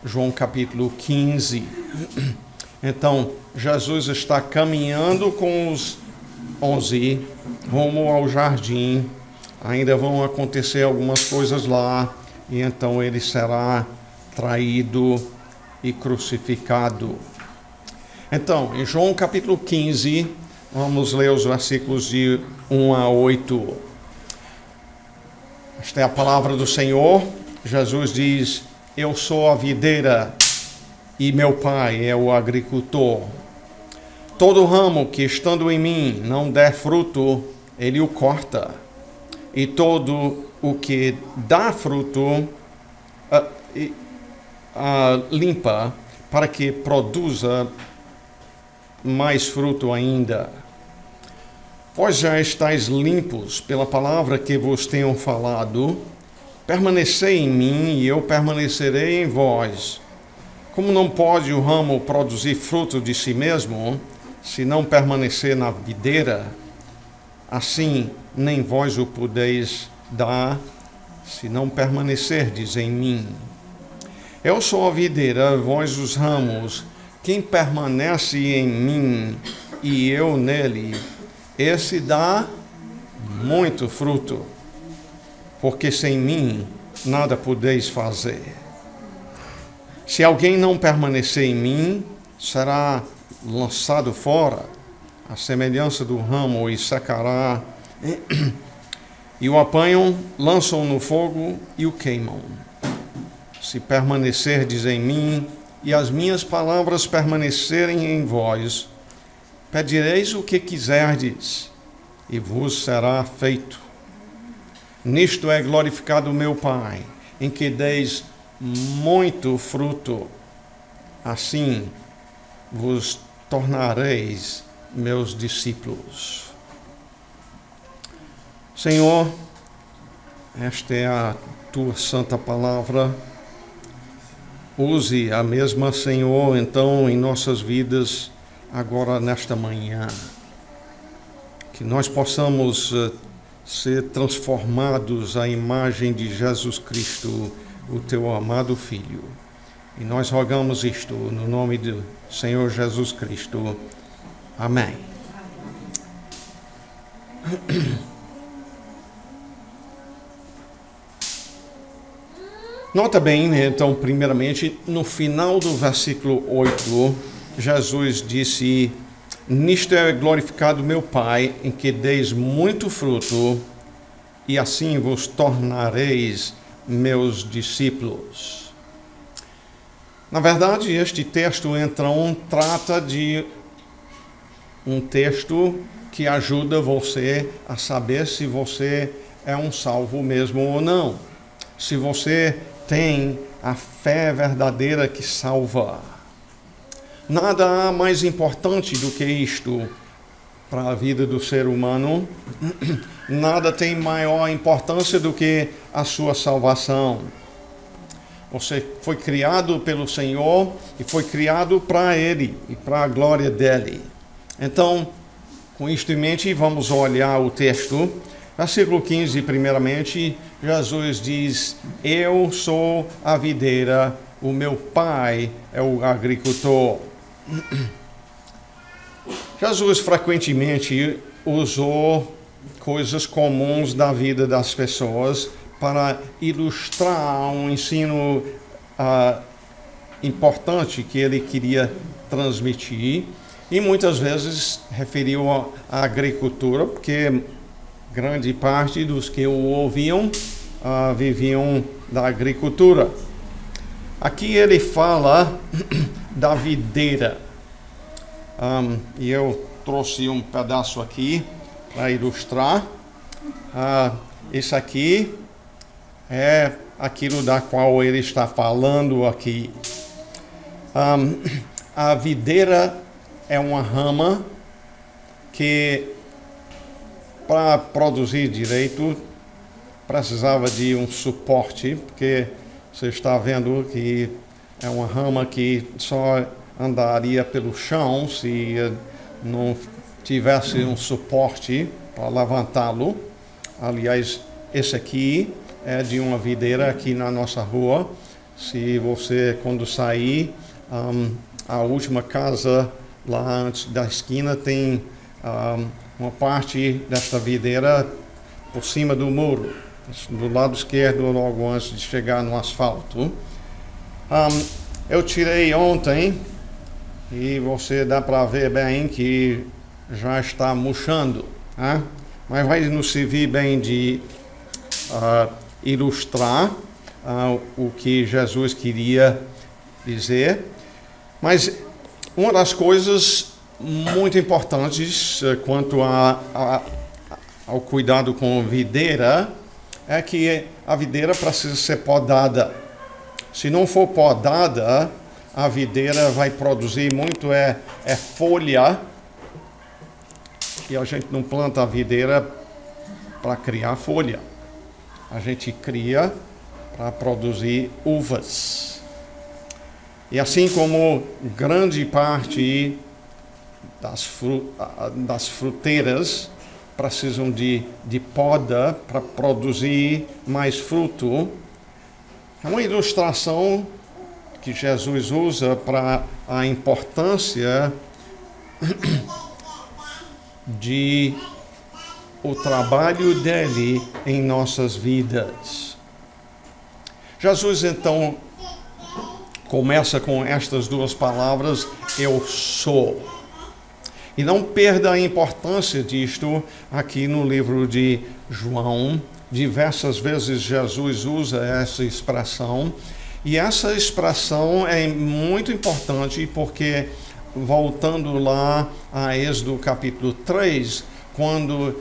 João capítulo 15. Então, Jesus está caminhando com os 11 rumo ao jardim. Ainda vão acontecer algumas coisas lá, e então ele será traído e crucificado. Então, em João capítulo 15, vamos ler os versículos de 1 a 8. Esta é a palavra do Senhor. Jesus diz: eu sou a videira e meu Pai é o agricultor. Todo ramo que estando em mim não der fruto, ele o corta. E todo o que dá fruto, limpa, para que produza mais fruto ainda. Vós já estáis limpos pela palavra que vos tenho falado. Permanecei em mim e eu permanecerei em vós. Como não pode o ramo produzir fruto de si mesmo, se não permanecer na videira, assim nem vós o podeis dar, se não permanecerdes em mim. Eu sou a videira, vós os ramos. Quem permanece em mim e eu nele, esse dá muito fruto, porque sem mim nada podeis fazer. Se alguém não permanecer em mim, será lançado fora, à semelhança do ramo, e secará. E o apanham, lançam no fogo e o queimam. Se permanecerdes em mim, e as minhas palavras permanecerem em vós, pedireis o que quiserdes, e vos será feito. Nisto é glorificado o meu Pai, em que deis muito fruto. Assim vos tornareis meus discípulos. Senhor, esta é a tua santa palavra. Use a mesma, Senhor, então, em nossas vidas, agora nesta manhã. Que nós possamos ser transformados à imagem de Jesus Cristo, o teu amado Filho. E nós rogamos isto no nome do Senhor Jesus Cristo. Amém. Nota bem, então, primeiramente, no final do versículo 8, Jesus disse: nisto é glorificado meu Pai, em que deis muito fruto, e assim vos tornareis meus discípulos. Na verdade, este texto, então, trata de um texto que ajuda você a saber se você é um salvo mesmo ou não. Se você tem a fé verdadeira que salva. Nada há mais importante do que isto para a vida do ser humano. Nada tem maior importância do que a sua salvação. Você foi criado pelo Senhor e foi criado para Ele e para a glória dEle. Então, com isto em mente, vamos olhar o texto. Versículo 15, primeiramente, Jesus diz: eu sou a videira, o meu Pai é o agricultor. Jesus frequentemente usou coisas comuns da vida das pessoas para ilustrar um ensino importante que ele queria transmitir, e muitas vezes referiu à agricultura, porque grande parte dos que o ouviam viviam da agricultura. Aqui ele fala da videira. E eu trouxe um pedaço aqui para ilustrar. Isso aqui é aquilo da qual ele está falando aqui. A videira é uma rama que, para produzir direito, precisava de um suporte, porque você está vendo que é uma rama que só andaria pelo chão se não tivesse um suporte para levantá-lo. Aliás, esse aqui é de uma videira aqui na nossa rua. Se você, quando sair, a última casa lá antes da esquina tem uma parte desta videira por cima do muro, do lado esquerdo, logo antes de chegar no asfalto. Eu tirei ontem e você dá para ver bem que já está murchando, né? Mas vai nos servir bem de ilustrar o que Jesus queria dizer. Mas uma das coisas muito importantes quanto ao cuidado com a videira é que a videira precisa ser podada. Se não for podada, a videira vai produzir muito folha, e a gente não planta a videira para criar folha. A gente cria para produzir uvas. E assim como grande parte das fruteiras precisam de poda para produzir mais fruto, é uma ilustração que Jesus usa para a importância de o trabalho dele em nossas vidas. Jesus então começa com estas duas palavras: eu sou. E não perda a importância disto aqui no livro de João. Diversas vezes Jesus usa essa expressão. E essa expressão é muito importante porque, voltando lá a Êxodo capítulo 3, quando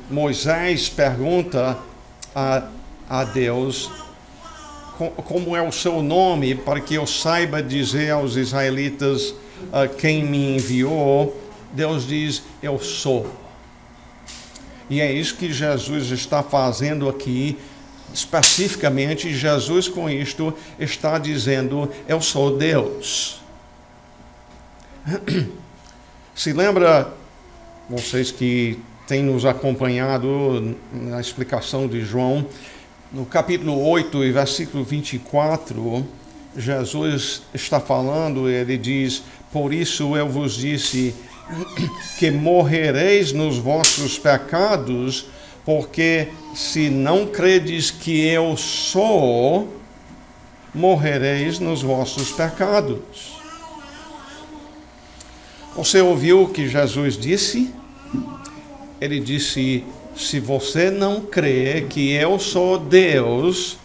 Moisés pergunta a Deus como é o seu nome, para que eu saiba dizer aos israelitas quem me enviou, Deus diz: eu sou. E é isso que Jesus está fazendo aqui. Especificamente, Jesus com isto está dizendo: eu sou Deus. Se lembra, vocês que têm nos acompanhado na explicação de João, no capítulo 8 e versículo 24, Jesus está falando, ele diz: por isso eu vos disse que morrereis nos vossos pecados, porque se não credes que eu sou, morrereis nos vossos pecados. Você ouviu o que Jesus disse? Ele disse: se você não crê que eu sou Deus,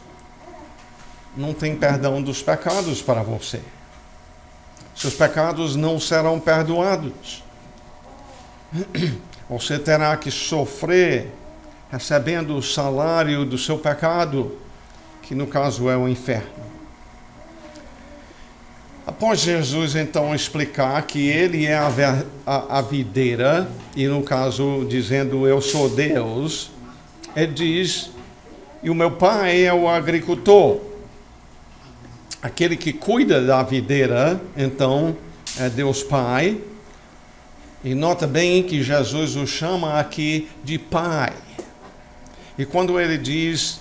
não tem perdão dos pecados para você. Seus pecados não serão perdoados. Você terá que sofrer recebendo o salário do seu pecado, que no caso é o inferno. Após Jesus então explicar que ele é a videira, e no caso dizendo eu sou Deus, ele diz: e o meu pai é o agricultor. Aquele que cuida da videira, então, é Deus Pai. E nota bem que Jesus o chama aqui de Pai. E quando ele diz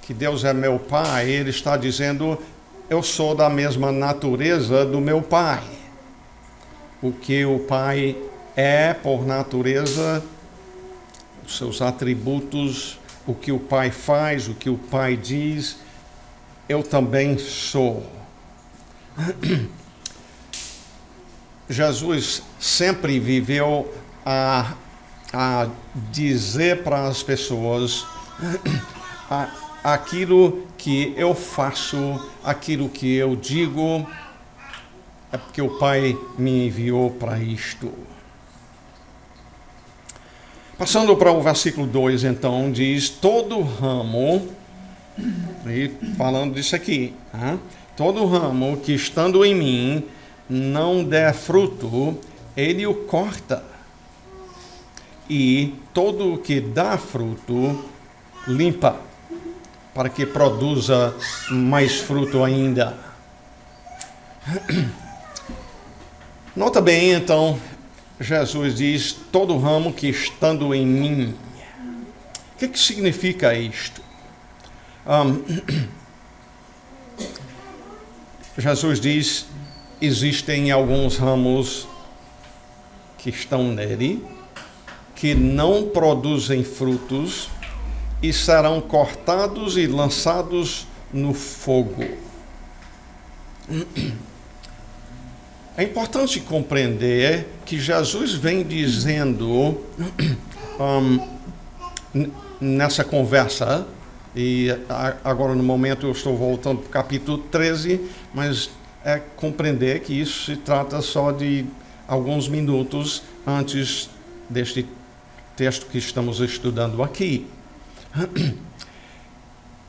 que Deus é meu Pai, ele está dizendo: eu sou da mesma natureza do meu Pai. O que o Pai é por natureza, os seus atributos, o que o Pai faz, o que o Pai diz, eu também sou. Jesus sempre viveu a dizer para as pessoas aquilo que eu faço, aquilo que eu digo, é porque o Pai me enviou para isto. Passando para o versículo 2, então, diz: todo ramo, e falando disso aqui, todo ramo que estando em mim não der fruto, ele o corta. E todo o que dá fruto, limpa, para que produza mais fruto ainda. Nota bem, então, Jesus diz: todo ramo que estando em mim. O que significa isto? Jesus diz: existem alguns ramos que estão nele, que não produzem frutos e serão cortados e lançados no fogo. É importante compreender que Jesus vem dizendo nessa conversa, e agora no momento eu estou voltando para o capítulo 13, mas é compreender que isso se trata só de alguns minutos antes deste texto que estamos estudando aqui.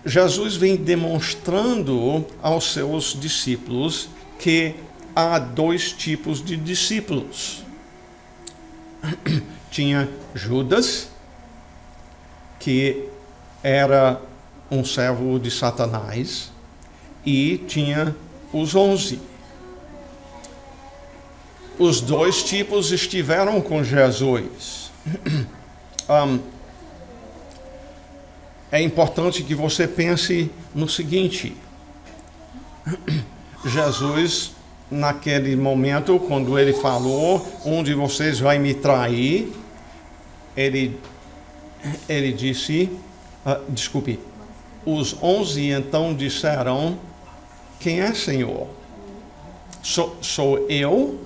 Jesus vem demonstrando aos seus discípulos que há dois tipos de discípulos. Tinha Judas, que era um servo de Satanás, e tinha os 11. Os dois tipos estiveram com Jesus. É importante que você pense no seguinte: Jesus, naquele momento, quando ele falou, um de vocês vai me trair, ele disse, desculpe, os 11 então disseram: quem é, Senhor? Sou eu?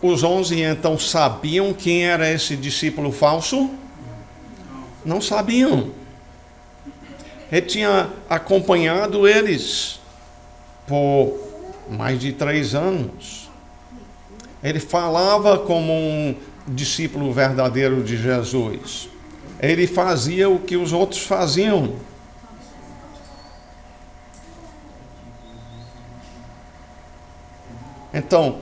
Os 11 então sabiam quem era esse discípulo falso? Não sabiam. Ele tinha acompanhado eles por mais de 3 anos. Ele falava como um discípulo verdadeiro de Jesus. Ele fazia o que os outros faziam. Então,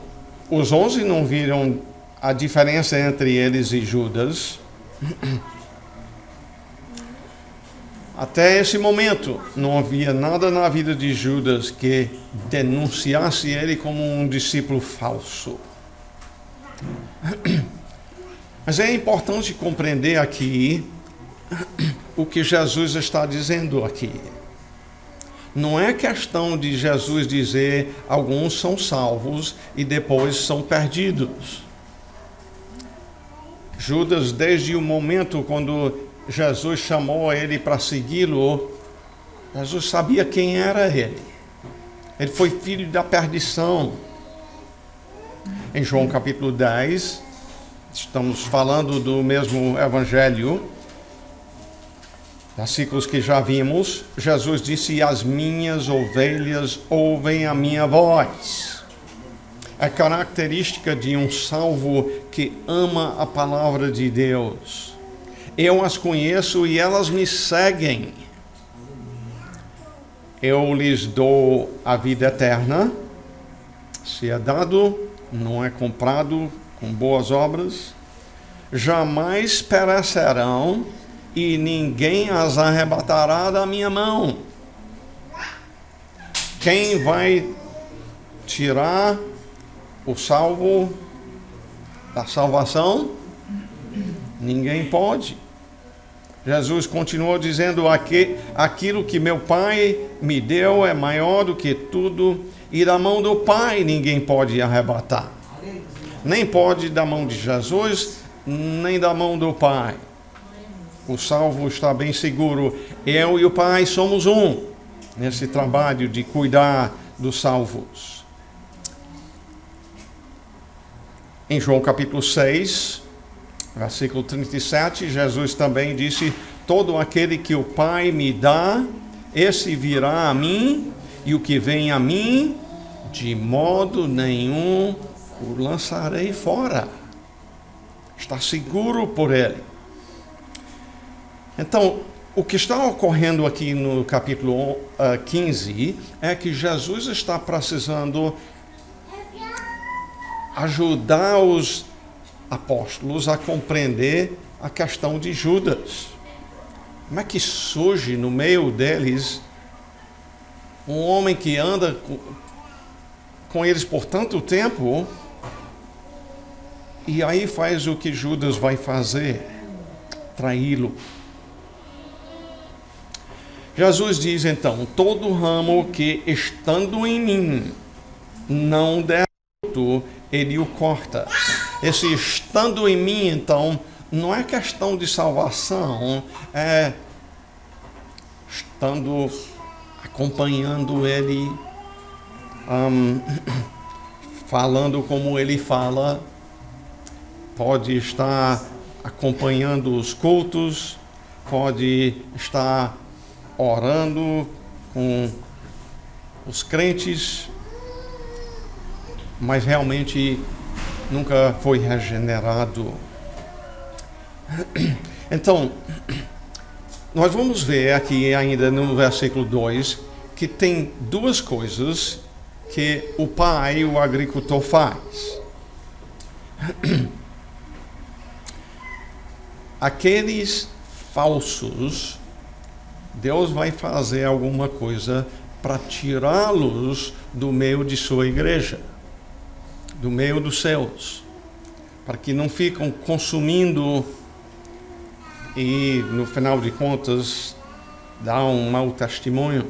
os 11 não viram a diferença entre eles e Judas. Até esse momento, não havia nada na vida de Judas que denunciasse ele como um discípulo falso. Mas é importante compreender aqui o que Jesus está dizendo aqui. Não é questão de Jesus dizer alguns são salvos e depois são perdidos. Judas, desde o momento quando Jesus chamou ele para segui-lo, Jesus sabia quem era ele. Ele foi filho da perdição. Em João capítulo 10, estamos falando do mesmo evangelho, versículos que já vimos. Jesus disse: as minhas ovelhas ouvem a minha voz. É característica de um salvo que ama a palavra de Deus. Eu as conheço e elas me seguem. Eu lhes dou a vida eterna. Se é dado, não é comprado com boas obras. Jamais perecerão e ninguém as arrebatará da minha mão. Quem vai tirar o salvo da salvação? Ninguém pode. Jesus continuou dizendo: aquilo que meu Pai me deu é maior do que tudo, e da mão do Pai ninguém pode arrebatar. Nem pode da mão de Jesus, nem da mão do Pai. O salvo está bem seguro. Eu e o Pai somos um nesse trabalho de cuidar dos salvos. Em João capítulo 6, versículo 37, Jesus também disse: todo aquele que o Pai me dá, esse virá a mim, e o que vem a mim, de modo nenhum o lançarei fora. Está seguro por ele. Então, o que está ocorrendo aqui no capítulo 15 é que Jesus está precisando ajudar os apóstolos a compreender a questão de Judas. Como é que surge no meio deles um homem que anda com eles por tanto tempo e aí faz o que Judas vai fazer? Traí-lo. Jesus diz então: todo ramo que estando em mim não der fruto, ele o corta. Esse estando em mim, então, não é questão de salvação, é estando acompanhando ele, falando como ele fala, pode estar acompanhando os cultos, pode estar orando com os crentes, mas realmente nunca foi regenerado. Então, nós vamos ver aqui ainda no versículo 2 que tem duas coisas que o pai, o agricultor, faz. Aqueles falsos, Deus vai fazer alguma coisa para tirá-los do meio de sua igreja, do meio dos céus, para que não ficam consumindo e, no final de contas, dá um mau testemunho.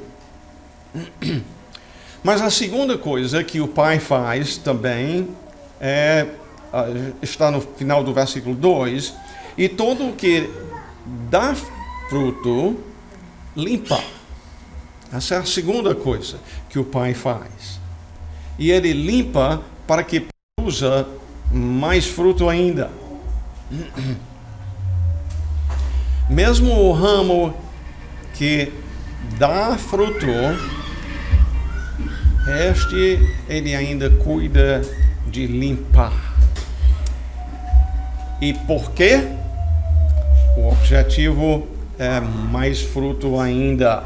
Mas a segunda coisa que o pai faz também está no final do versículo 2, e todo o que dá fruto, limpa. Essa é a segunda coisa que o pai faz. E ele limpa para que produza mais fruto ainda. Mesmo o ramo que dá fruto, ele ainda cuida de limpar. E por quê? O objetivo é mais fruto ainda.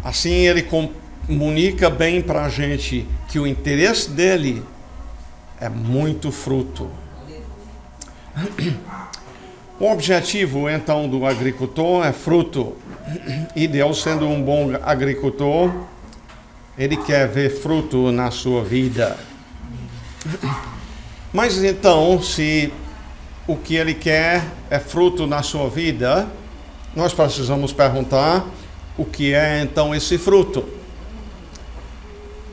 Assim ele comunica bem para a gente que o interesse dele é muito fruto. O objetivo então do agricultor é fruto. E Deus, sendo um bom agricultor, ele quer ver fruto na sua vida. Mas então, se o que ele quer é fruto na sua vida, nós precisamos perguntar o que é então esse fruto.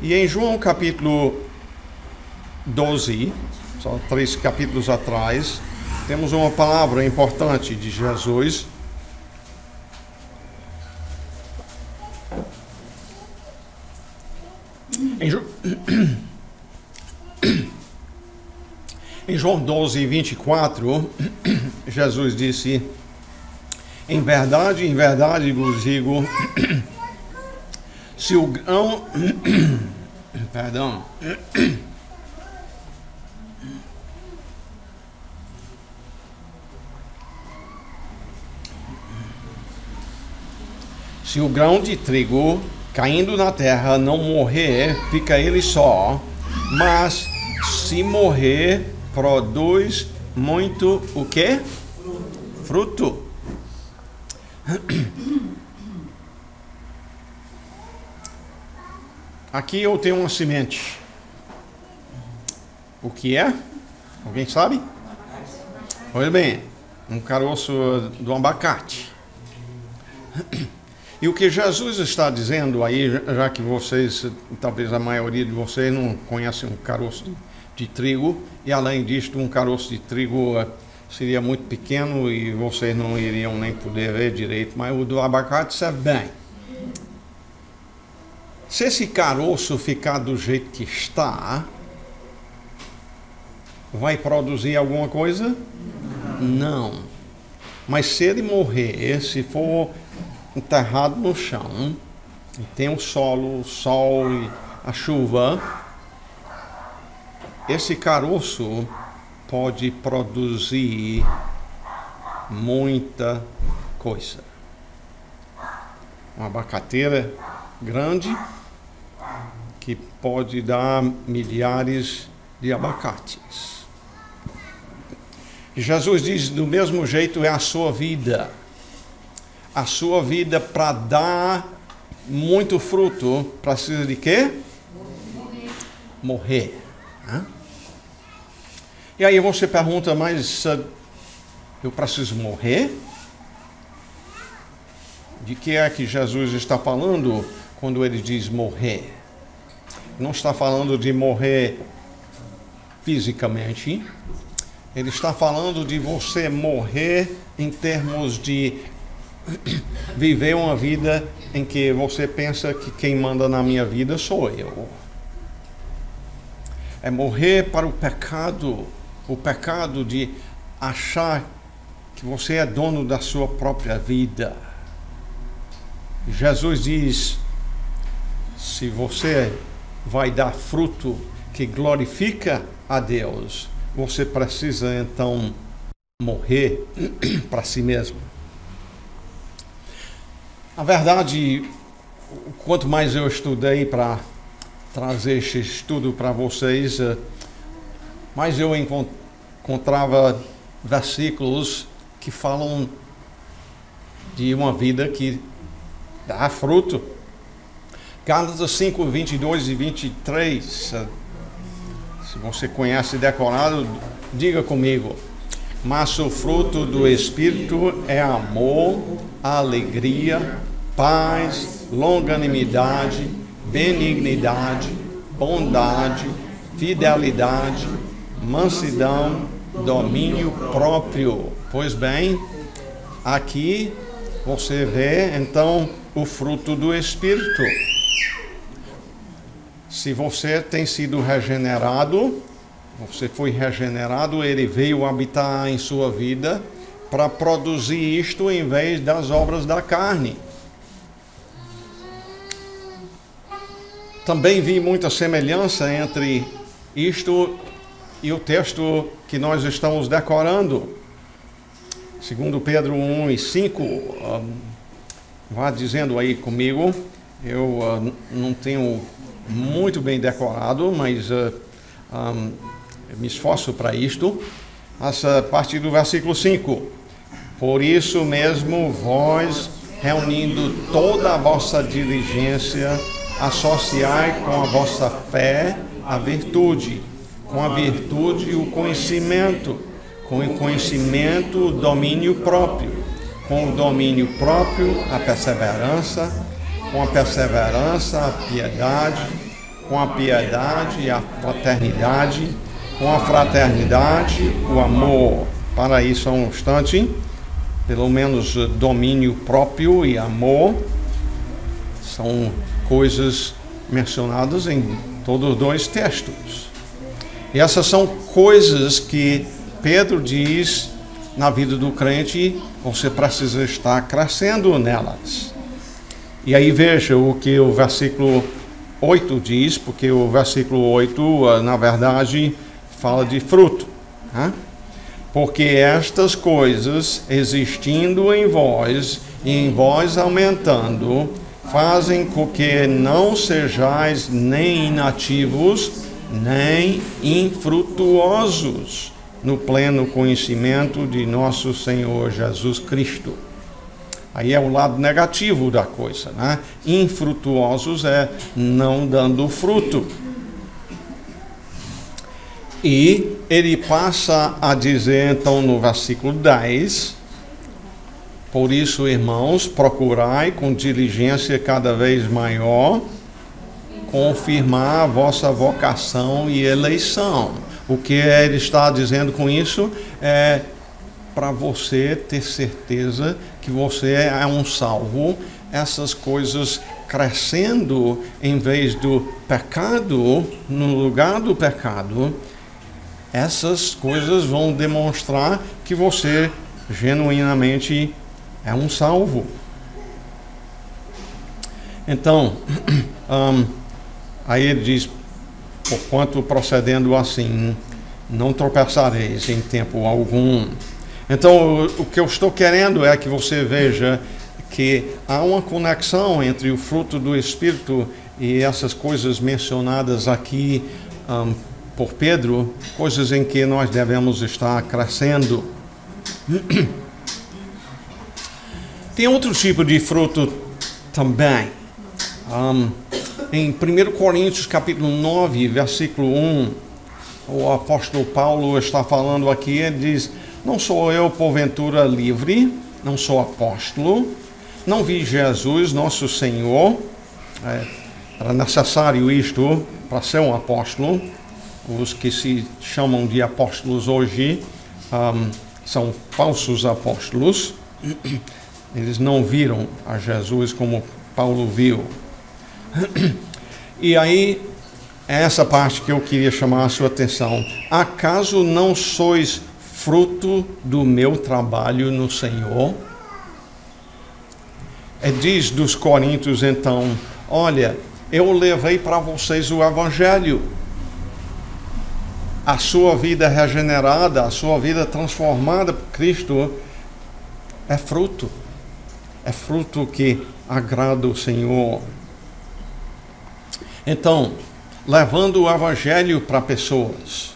E em João capítulo 12, só 3 capítulos atrás, temos uma palavra importante de Jesus. Em João 12, 24, Jesus disse: em verdade vos digo, se o grão... Perdão. Se o grão de trigo caindo na terra não morrer, fica ele só, mas se morrer, produz muito o quê? Fruto. Aqui eu tenho uma semente. O que é? Alguém sabe? Olha bem, um caroço do abacate. E o que Jesus está dizendo aí, já que vocês, talvez a maioria de vocês não conhecem um caroço de trigo, e além disso, um caroço de trigo seria muito pequeno e vocês não iriam nem poder ver direito, mas o do abacate serve bem. Se esse caroço ficar do jeito que está, vai produzir alguma coisa? Não. Mas se ele morrer, se for enterrado no chão, e tem o solo, o sol e a chuva, esse caroço pode produzir muita coisa. Uma abacateira grande que pode dar milhares de abacates. Jesus diz, do mesmo jeito é a sua vida. A sua vida, para dar muito fruto, precisa de quê? Morrer. E aí você pergunta, mas eu preciso morrer? de que é que Jesus está falando quando ele diz morrer. Não está falando de morrer fisicamente. Ele está falando de você morrer em termos de viver uma vida em que você pensa que quem manda na minha vida sou eu. É morrer para o pecado de achar que você é dono da sua própria vida. Jesus diz, se você vai dar fruto que glorifica a Deus, você precisa então morrer para si mesmo. Na verdade, quanto mais eu estudei para trazer esse estudo para vocês, mais eu encontrava versículos que falam de uma vida que dá fruto. Gálatas 5, 22 e 23. Se você conhece decorado, diga comigo. Mas o fruto do Espírito é amor, alegria, paz, longanimidade, benignidade, bondade, fidelidade, mansidão, domínio próprio. Pois bem, aqui você vê então o fruto do Espírito. Se você tem sido regenerado, você foi regenerado, ele veio habitar em sua vida para produzir isto em vez das obras da carne. Também vi muita semelhança entre isto e o texto que nós estamos decorando. Segundo Pedro 1 e 5, vá dizendo aí comigo. Eu não tenho muito bem decorado, mas me esforço para isto. A partir do versículo 5. Por isso mesmo, vós, reunindo toda a vossa diligência, associai com a vossa fé a virtude, com a virtude o conhecimento, com o conhecimento o domínio próprio, com o domínio próprio a perseverança, com a perseverança a piedade, com a piedade a fraternidade, com a fraternidade o amor. Para aí só um instante, pelo menos domínio próprio e amor são coisas mencionadas em todos os dois textos. E essas são coisas que Pedro diz na vida do crente, você precisa estar crescendo nelas. E aí veja o que o versículo 8 diz, porque o versículo 8, na verdade, fala de fruto. Né? Porque estas coisas, existindo em vós, e em vós aumentando, fazem com que não sejais nem inativos, nem infrutuosos no pleno conhecimento de nosso Senhor Jesus Cristo. Aí é o lado negativo da coisa, né? Infrutuosos é não dando fruto. E ele passa a dizer então no versículo 10, por isso, irmãos, procurai com diligência cada vez maior confirmar a vossa vocação e eleição. O que ele está dizendo com isso é para você ter certeza que você é um salvo, essas coisas crescendo em vez do pecado, no lugar do pecado, essas coisas vão demonstrar que você genuinamente é um salvo. Então, aí ele diz, porquanto procedendo assim, não tropeçareis em tempo algum. Então, o que eu estou querendo é que você veja que há uma conexão entre o fruto do Espírito e essas coisas mencionadas aqui por Pedro, coisas em que nós devemos estar crescendo. Tem outro tipo de fruto também. Em 1 Coríntios capítulo 9, versículo 1, o apóstolo Paulo está falando aqui, ele diz, não sou eu porventura livre, não sou apóstolo, não vi Jesus, nosso Senhor. Era necessário isto para ser um apóstolo. Os que se chamam de apóstolos hoje são falsos apóstolos. Eles não viram a Jesus como Paulo viu. E aí, é essa parte que eu queria chamar a sua atenção. Acaso não sois fruto do meu trabalho no Senhor? Diz dos Coríntios então, olha, eu levei para vocês o Evangelho. A sua vida regenerada, a sua vida transformada por Cristo é fruto. É fruto que agrada o Senhor. Então, levando o Evangelho para pessoas.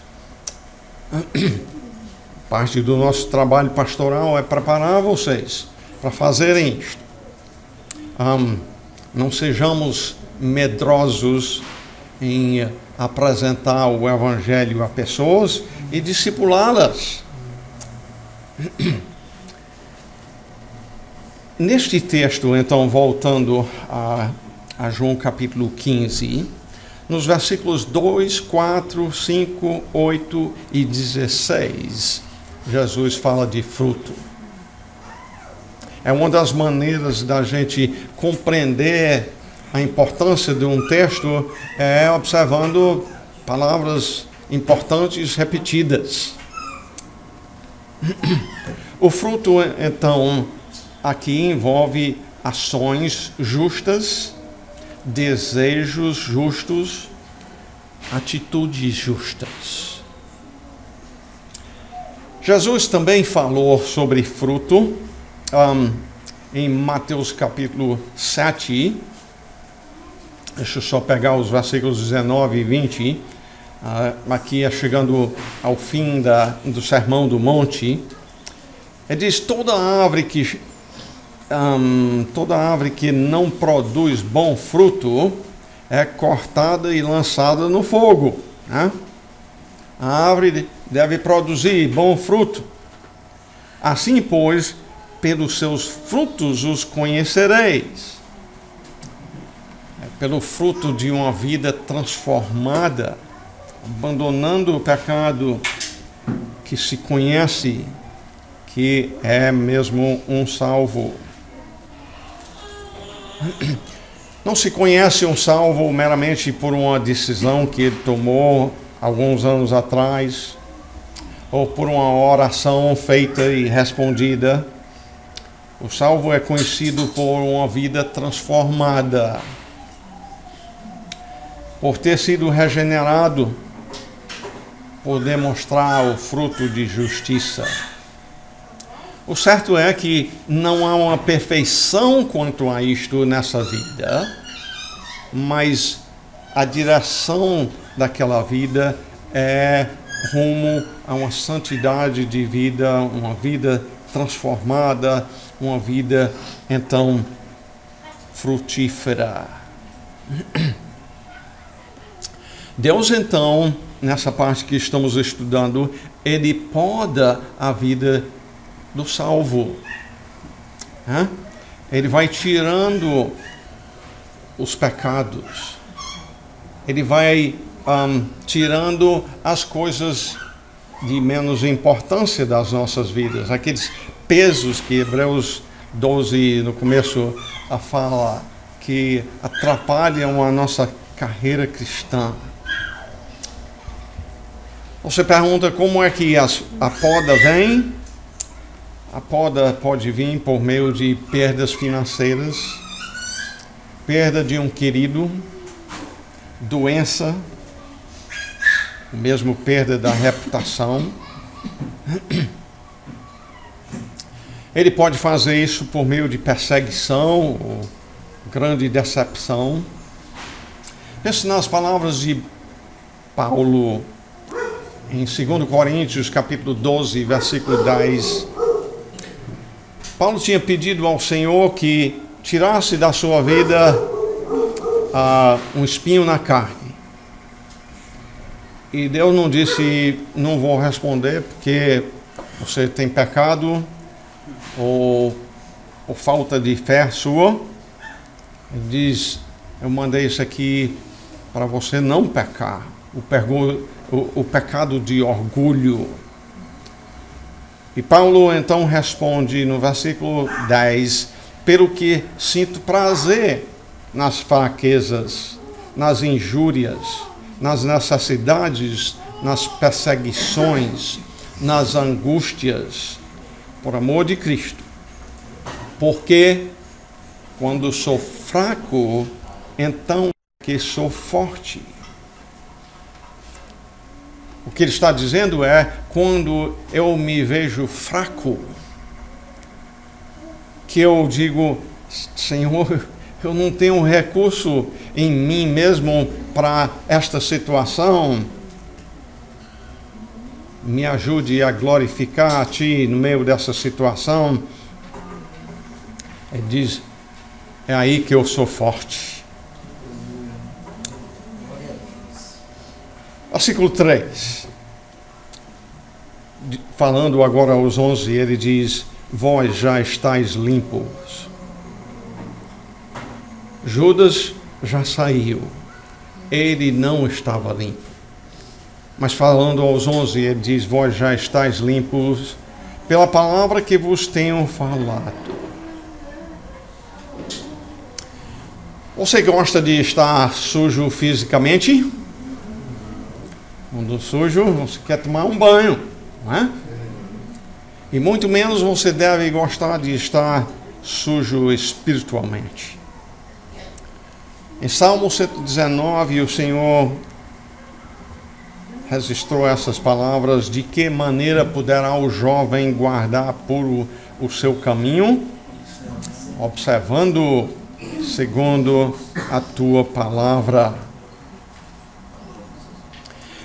Parte do nosso trabalho pastoral é preparar vocês para fazerem isto. Não sejamos medrosos em apresentar o Evangelho a pessoas e discipulá-las. Neste texto, então, voltando a João capítulo 15, nos versículos 2, 4, 5, 8 e 16, Jesus fala de fruto. É uma das maneiras da gente compreender a importância de um texto, é observando palavras importantes repetidas. O fruto, então, aqui envolve ações justas, desejos justos, atitudes justas. Jesus também falou sobre fruto em Mateus capítulo 7. Deixa eu só pegar os versículos 19 e 20. Aqui é chegando ao fim do Sermão do Monte. Ele diz, toda árvore que não produz bom fruto é cortada e lançada no fogo. Né? A árvore deve produzir bom fruto. Assim, pois, pelos seus frutos os conhecereis. Pelo fruto de uma vida transformada, abandonando o pecado, que se conhece que é mesmo um salvo. Não se conhece um salvo meramente por uma decisão que ele tomou alguns anos atrás, ou por uma oração feita e respondida. O salvo é conhecido por uma vida transformada, por ter sido regenerado, por demonstrar o fruto de justiça. O certo é que não há uma perfeição quanto a isto nessa vida, mas a direção daquela vida é rumo a uma santidade de vida, uma vida transformada, uma vida, então, frutífera. Deus, então, nessa parte que estamos estudando, Ele poda a vida do salvo. Ele vai tirando os pecados. Ele vai tirando as coisas de menos importância das nossas vidas. Aqueles pesos que Hebreus 12, no começo, fala que atrapalham a nossa carreira cristã. Você pergunta como é que a poda vem? A poda pode vir por meio de perdas financeiras, perda de um querido, doença, mesmo perda da reputação. Ele pode fazer isso por meio de perseguição ou grande decepção. Pense nas palavras de Paulo em 2 Coríntios, capítulo 12, versículo 10. Paulo tinha pedido ao Senhor que tirasse da sua vida um espinho na carne. E Deus não disse, não vou responder porque você tem pecado, ou por falta de fé sua. Ele diz, eu mandei isso aqui para você não pecar. O pecado de orgulho. E Paulo então responde no versículo 10, pelo que sinto prazer nas fraquezas, nas injúrias, nas necessidades, nas perseguições, nas angústias, por amor de Cristo. Porque quando sou fraco, então que sou forte. O que ele está dizendo é, quando eu me vejo fraco, que eu digo, Senhor, eu não tenho recurso em mim mesmo para esta situação. Me ajude a glorificar a Ti no meio dessa situação. Ele diz, é aí que eu sou forte. Versículo 3. Falando agora aos 11, ele diz, vós já estáis limpos. Judas já saiu. Ele não estava limpo. Mas falando aos 11, ele diz, vós já estáis limpos pela palavra que vos tenho falado. Você gosta de estar sujo fisicamente? Quando sujo, você quer tomar um banho, não é? E muito menos você deve gostar de estar sujo espiritualmente. Em Salmo 119, o Senhor registrou essas palavras, de que maneira poderá o jovem guardar puro o seu caminho, observando segundo a tua palavra.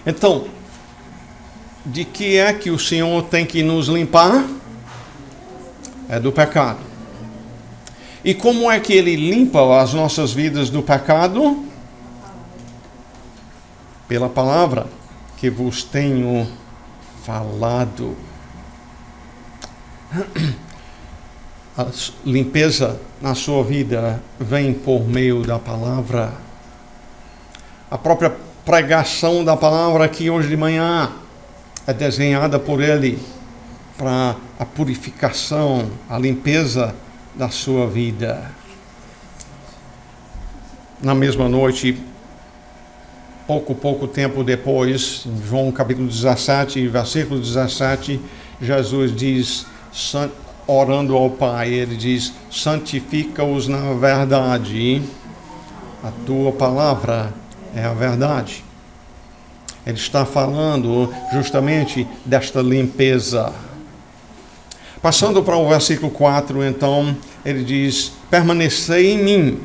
Então, de que é que o Senhor tem que nos limpar? É do pecado. E como é que Ele limpa as nossas vidas do pecado? Pela palavra que vos tenho falado. A limpeza na sua vida vem por meio da palavra. A própria pregação da palavra aqui hoje de manhã é desenhada por Ele para a purificação, a limpeza da sua vida. Na mesma noite, pouco tempo depois, em João capítulo 17, versículo 17, Jesus diz, orando ao Pai, Ele diz, santifica-os na verdade, a tua palavra é a verdade. Ele está falando justamente desta limpeza. Passando para o versículo 4, então, ele diz, permanecei em mim,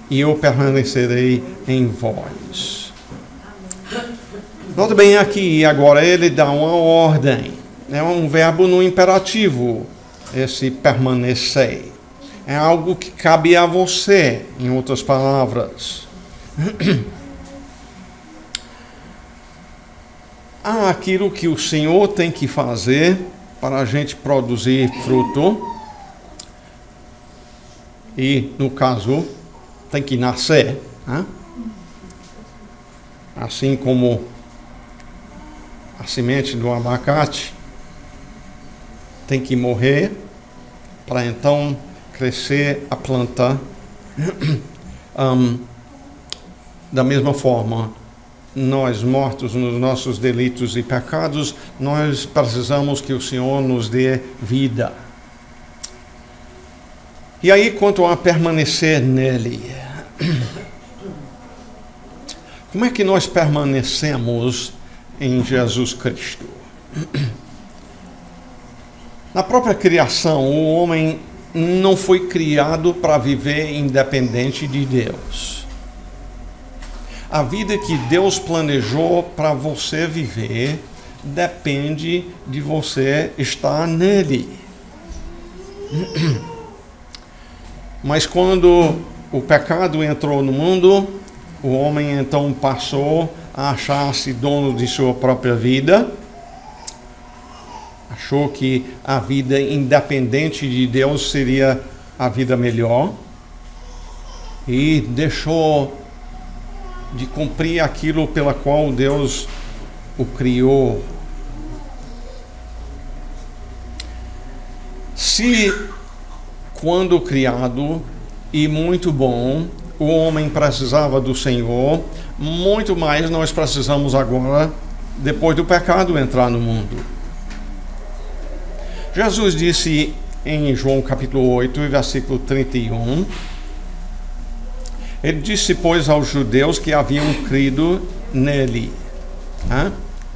e eu permanecerei em vós. Nota bem aqui, agora ele dá uma ordem, é um verbo no imperativo, esse permanecer. É algo que cabe a você, em outras palavras. Há aquilo que o Senhor tem que fazer para a gente produzir fruto. E, no caso, tem que nascer. Né? Assim como a semente do abacate tem que morrer para então crescer a planta. Da mesma forma, nós mortos nos nossos delitos e pecados, nós precisamos que o Senhor nos dê vida. E aí, quanto a permanecer nele, como é que nós permanecemos em Jesus Cristo? Na própria criação, o homem não foi criado para viver independente de Deus. A vida que Deus planejou para você viver depende de você estar nele. Mas quando o pecado entrou no mundo, o homem então passou a achar-se dono de sua própria vida. Achou que a vida independente de Deus seria a vida melhor e deixou de cumprir aquilo pela qual Deus o criou. Se, quando criado e muito bom, o homem precisava do Senhor, muito mais nós precisamos agora, depois do pecado entrar no mundo. Jesus disse em João capítulo 8, versículo 31, ele disse, pois, aos judeus que haviam crido nele.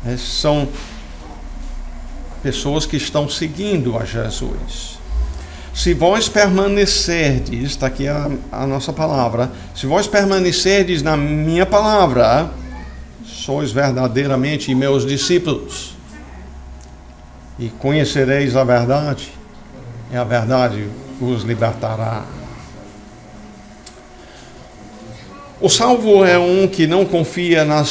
Essas são pessoas que estão seguindo a Jesus. Se vós permanecerdes, está aqui a nossa palavra, se vós permanecerdes na minha palavra, sois verdadeiramente meus discípulos. E conhecereis a verdade, e a verdade os libertará. O salvo é um que não confia nas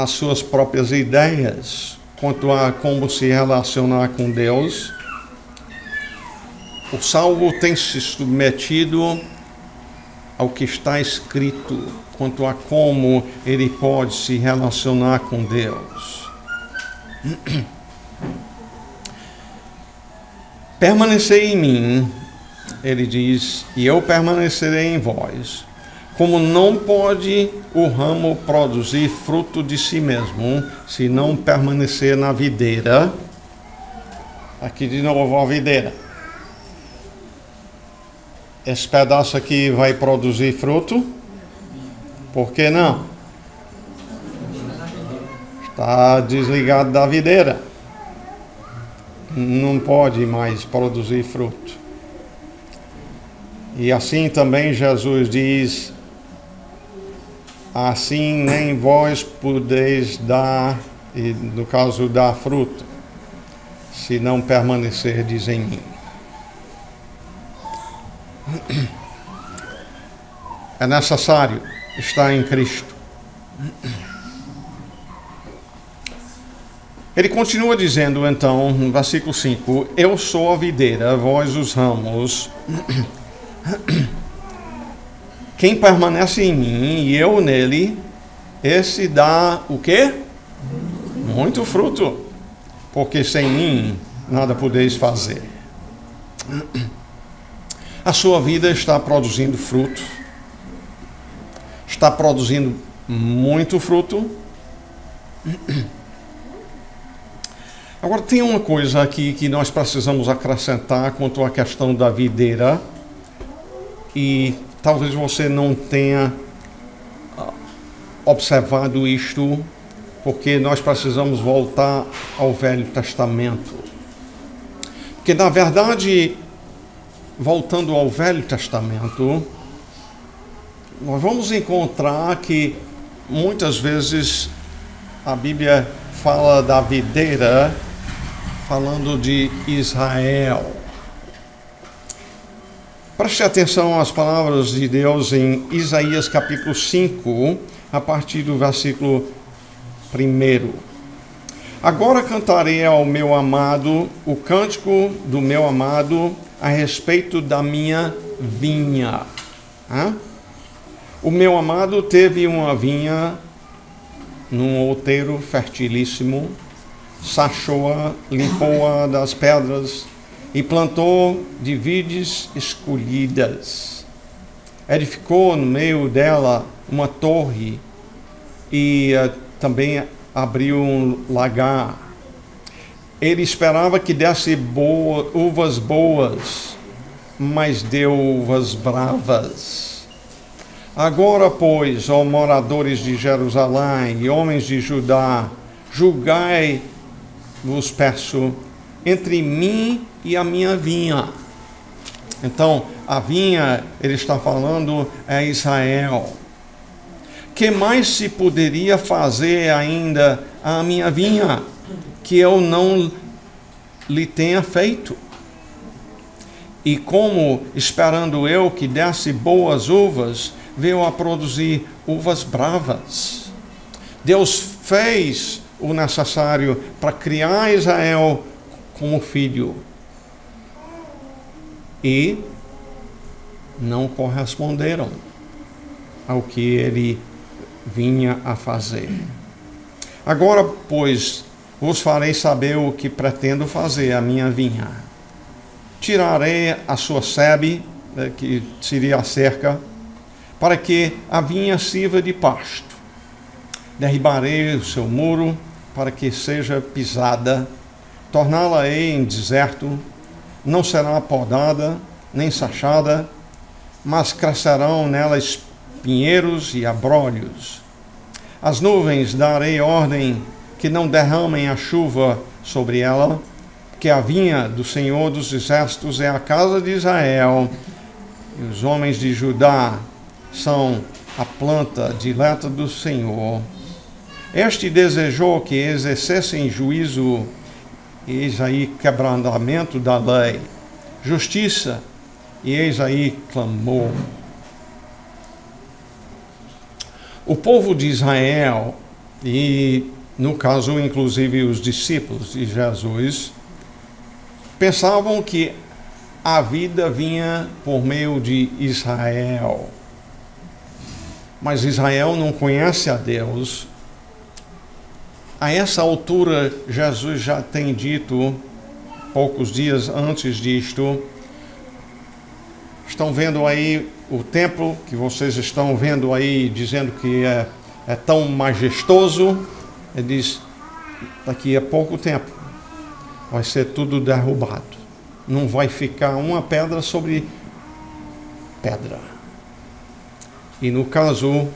suas próprias ideias quanto a como se relacionar com Deus. O salvo tem se submetido ao que está escrito quanto a como ele pode se relacionar com Deus. Permanecei em mim, ele diz, e eu permanecerei em vós. Como não pode o ramo produzir fruto de si mesmo, se não permanecer na videira. Aqui de novo a videira. Esse pedaço aqui vai produzir fruto? Por que não? Está desligado da videira. Não pode mais produzir fruto. E assim também Jesus diz, assim nem vós podeis dar, e no caso dar fruto, se não permanecerdes em mim. É necessário estar em Cristo. Ele continua dizendo então, no versículo 5, eu sou a videira, vós os ramos. Quem permanece em mim e eu nele, esse dá o quê? Muito fruto, porque sem mim nada podeis fazer. A sua vida está produzindo fruto, está produzindo muito fruto. Agora, tem uma coisa aqui que nós precisamos acrescentar quanto à questão da videira, e talvez você não tenha observado isto, porque nós precisamos voltar ao Velho Testamento. Porque, na verdade, voltando ao Velho Testamento, nós vamos encontrar que muitas vezes a Bíblia fala da videira falando de Israel. Preste atenção às palavras de Deus em Isaías capítulo 5, a partir do versículo 1. Agora cantarei ao meu amado o cântico do meu amado a respeito da minha vinha. O meu amado teve uma vinha num outeiro fertilíssimo, sachou-a, limpou-a das pedras e plantou de vides escolhidas. Edificou no meio dela uma torre e também abriu um lagar. Ele esperava que desse uvas boas, mas deu uvas bravas. Agora, pois, ó moradores de Jerusalém e homens de Judá, julgai, vos peço, entre mim e a minha vinha. Então, a vinha, ele está falando, é Israel. Que mais se poderia fazer ainda à minha vinha, que eu não lhe tenha feito? E como, esperando eu que desse boas uvas, veio a produzir uvas bravas. Deus fez o necessário para criar Israel como filho. e não corresponderam ao que ele vinha a fazer. Agora, pois, vos farei saber o que pretendo fazer à minha vinha. Tirarei a sua sebe, que seria a cerca, para que a vinha sirva de pasto. Derribarei o seu muro, para que seja pisada. Torná-la-ei em deserto, não será podada, nem sachada, mas crescerão nela espinheiros e abrolhos. As nuvens darei ordem que não derramem a chuva sobre ela, porque a vinha do Senhor dos Exércitos é a casa de Israel, e os homens de Judá são a planta dileta do Senhor. Este desejou que exercessem juízo, e eis aí quebrantamento da lei, justiça, e eis aí clamou. O povo de Israel, e no caso inclusive os discípulos de Jesus, pensavam que a vida vinha por meio de Israel. Mas Israel não conhece a Deus. A essa altura, Jesus já tem dito, poucos dias antes disto, estão vendo aí o templo que vocês estão vendo aí, dizendo que é tão majestoso. Ele diz, daqui a pouco tempo vai ser tudo derrubado. Não vai ficar uma pedra sobre pedra. E no caso,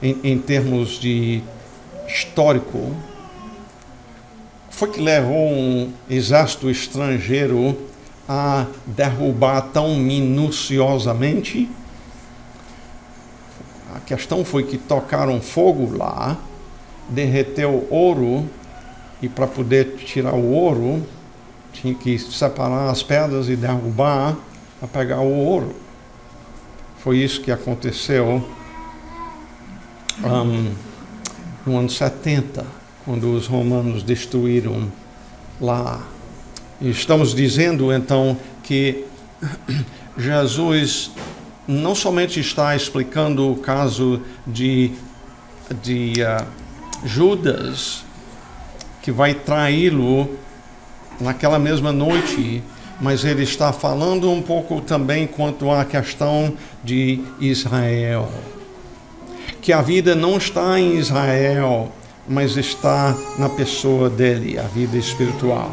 em termos de histórico, foi que levou um exército estrangeiro a derrubar tão minuciosamente? A questão foi que tocaram fogo lá, derreteu ouro, e para poder tirar o ouro, tinha que separar as pedras e derrubar para pegar o ouro. Foi isso que aconteceu no ano 70, quando os romanos destruíram lá. E estamos dizendo então que Jesus não somente está explicando o caso de Judas, que vai traí-lo naquela mesma noite, mas ele está falando um pouco também quanto à questão de Israel. Que a vida não está em Israel, mas está na pessoa dele, a vida espiritual.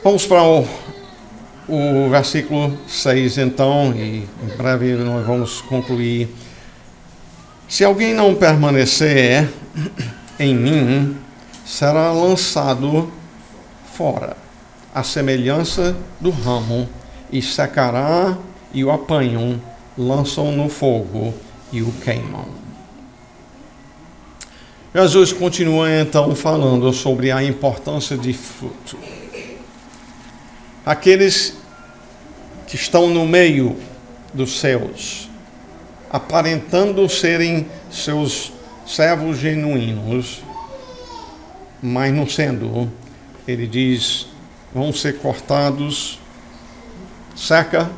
Vamos para o versículo 6, então, e em breve nós vamos concluir. Se alguém não permanecer em mim, será lançado fora, à semelhança do ramo, e secará, e o apanham, lançam no fogo e o queimam. Jesus continua então falando sobre a importância de fruto. Aqueles que estão no meio dos seus, aparentando serem seus servos genuínos, mas não sendo, ele diz, vão ser cortados, seca,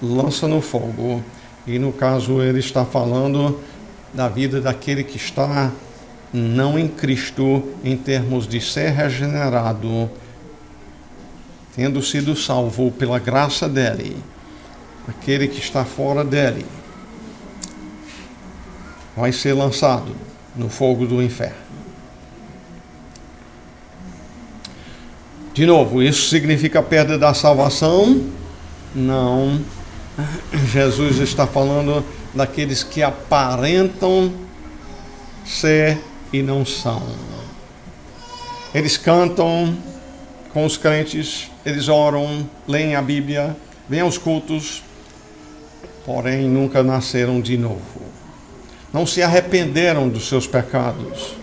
lança no fogo. E no caso ele está falando da vida daquele que está não em Cristo, em termos de ser regenerado, tendo sido salvo pela graça dele. Aquele que está fora dele vai ser lançado no fogo do inferno. De novo, isso significa perda da salvação? Não. Jesus está falando daqueles que aparentam ser e não são. Eles cantam com os crentes, eles oram, leem a Bíblia, vêm aos cultos, porém nunca nasceram de novo. Não se arrependeram dos seus pecados.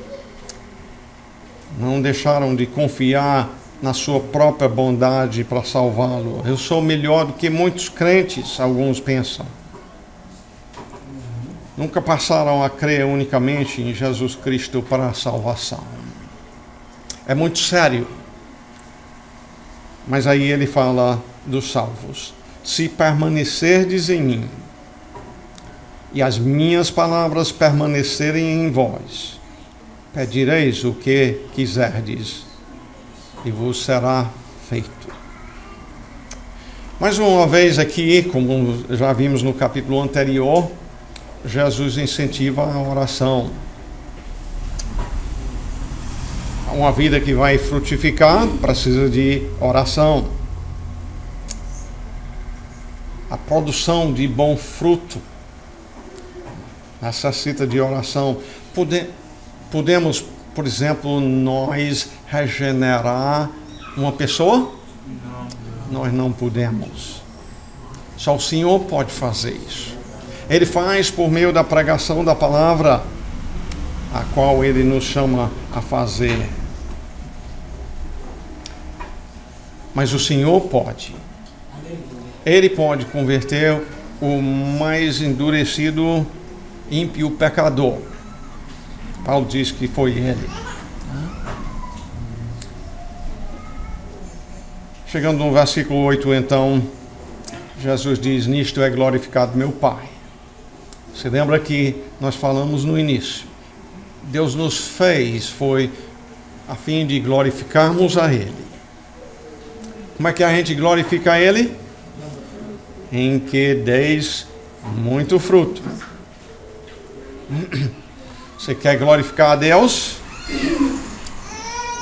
Não deixaram de confiar na sua própria bondade para salvá-lo. Eu sou melhor do que muitos crentes, alguns pensam. Nunca passaram a crer unicamente em Jesus Cristo para a salvação. É muito sério. Mas aí ele fala dos salvos. Se permanecerdes em mim, e as minhas palavras permanecerem em vós, pedireis o que quiserdes, e vos será feito. Mais uma vez aqui, como já vimos no capítulo anterior, Jesus incentiva a oração. Uma vida que vai frutificar precisa de oração. A produção de bom fruto necessita de oração. Podemos, por exemplo, nós regenerar uma pessoa? Não. Nós não podemos. Só o Senhor pode fazer isso. Ele faz por meio da pregação da palavra, a qual Ele nos chama a fazer. Mas o Senhor pode. Ele pode converter o mais endurecido ímpio pecador. Paulo diz que foi ele. Chegando no versículo 8, então, Jesus diz: nisto é glorificado meu Pai. Você lembra que nós falamos no início? Deus nos fez, foi a fim de glorificarmos a Ele. Como é que a gente glorifica a Ele? Em que deis muito fruto. Você quer glorificar a Deus?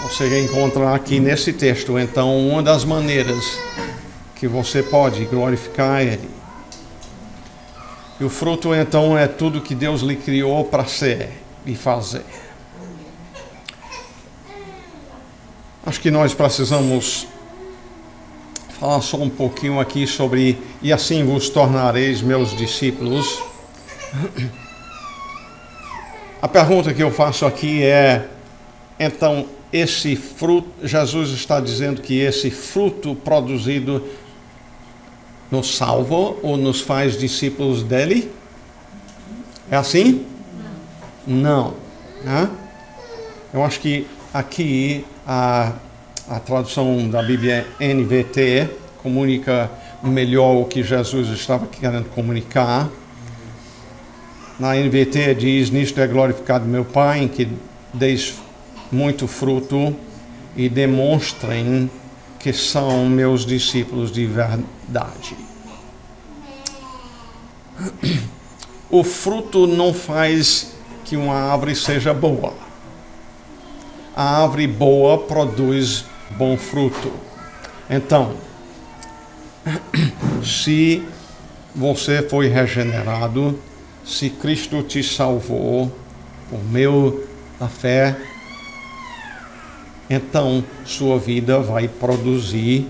Você encontra aqui nesse texto, então, uma das maneiras que você pode glorificar a Ele. E o fruto, então, é tudo que Deus lhe criou para ser e fazer. Acho que nós precisamos falar só um pouquinho aqui sobre e assim vos tornareis meus discípulos. A pergunta que eu faço aqui é, então, esse fruto, Jesus está dizendo que esse fruto produzido nos salva ou nos faz discípulos dele? É assim? Não. Eu acho que aqui a tradução da Bíblia NVT comunica melhor o que Jesus estava querendo comunicar. Na NVT diz: nisto é glorificado meu Pai, em que deis muito fruto e demonstrem que são meus discípulos de verdade. O fruto não faz que uma árvore seja boa. A árvore boa produz bom fruto. Então, se você foi regenerado, se Cristo te salvou por meio da fé, então sua vida vai produzir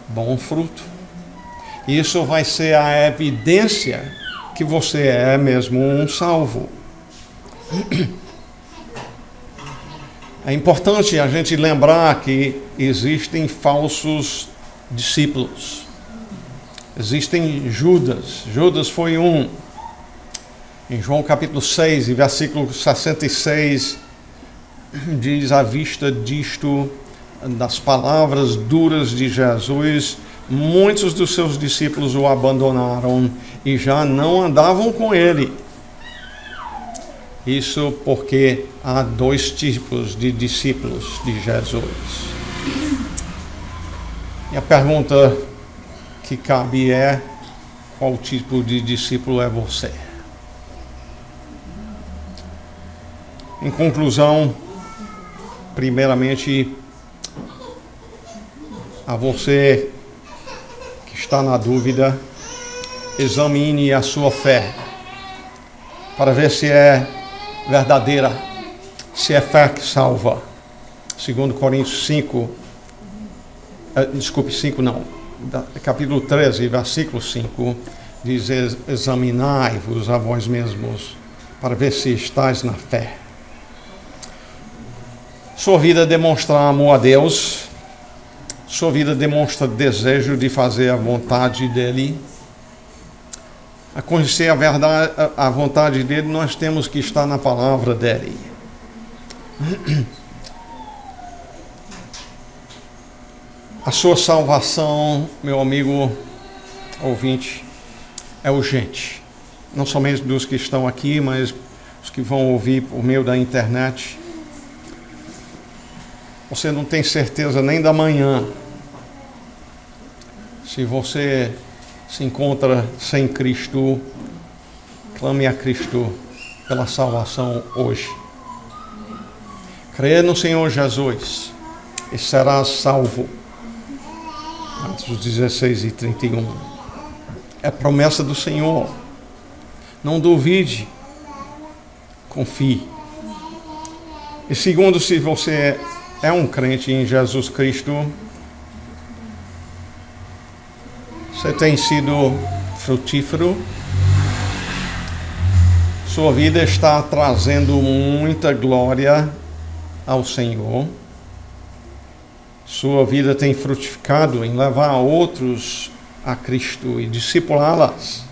bom fruto. Isso vai ser a evidência que você é mesmo um salvo. É importante a gente lembrar que existem falsos discípulos. Existem Judas. Judas foi um. Em João capítulo 6, versículo 66, diz: à vista disto, das palavras duras de Jesus, muitos dos seus discípulos o abandonaram e já não andavam com ele. Isso porque há dois tipos de discípulos de Jesus. E a pergunta que cabe é: qual tipo de discípulo é você? Em conclusão, primeiramente, a você que está na dúvida, examine a sua fé para ver se é verdadeira, se é fé que salva. 2 Coríntios 5, capítulo 13, versículo 5, diz: examinai-vos a vós mesmos para ver se estáis na fé. Sua vida demonstra amor a Deus, sua vida demonstra desejo de fazer a vontade dele. A conhecer a verdade, a vontade dele, nós temos que estar na palavra dele. A sua salvação, meu amigo ouvinte, é urgente. Não somente dos que estão aqui, mas os que vão ouvir por meio da internet. Você não tem certeza nem da manhã. Se você se encontra sem Cristo, clame a Cristo pela salvação hoje. Creia no Senhor Jesus e serás salvo. Atos 16:31. É promessa do Senhor. Não duvide. Confie. E segundo, se você é um crente em Jesus Cristo, você tem sido frutífero. Sua vida está trazendo muita glória ao Senhor. Sua vida tem frutificado em levar outros a Cristo e discipulá-las.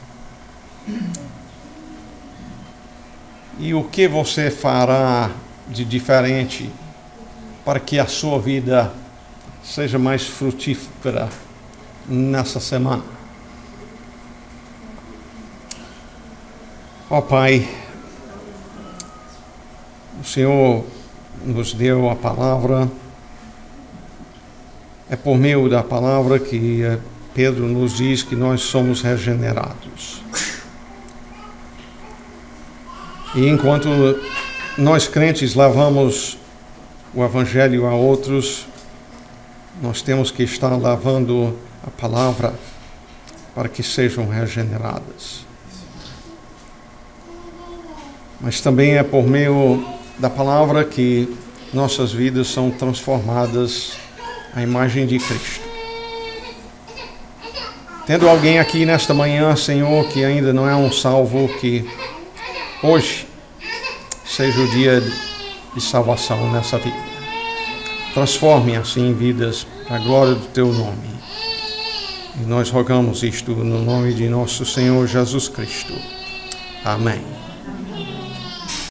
E o que você fará de diferente para que a sua vida seja mais frutífera nessa semana? Ó Pai, o Senhor nos deu a palavra. É por meio da palavra que Pedro nos diz que nós somos regenerados. E enquanto nós crentes levamos o Evangelho a outros, nós temos que estar levando a palavra para que sejam regeneradas. Mas também é por meio da palavra que nossas vidas são transformadas à imagem de Cristo. Tendo alguém aqui nesta manhã, Senhor, que ainda não é um salvo, que hoje seja o dia de salvação nessa vida. Transforme assim vidas para a glória do Teu nome. E nós rogamos isto no nome de nosso Senhor Jesus Cristo. Amém.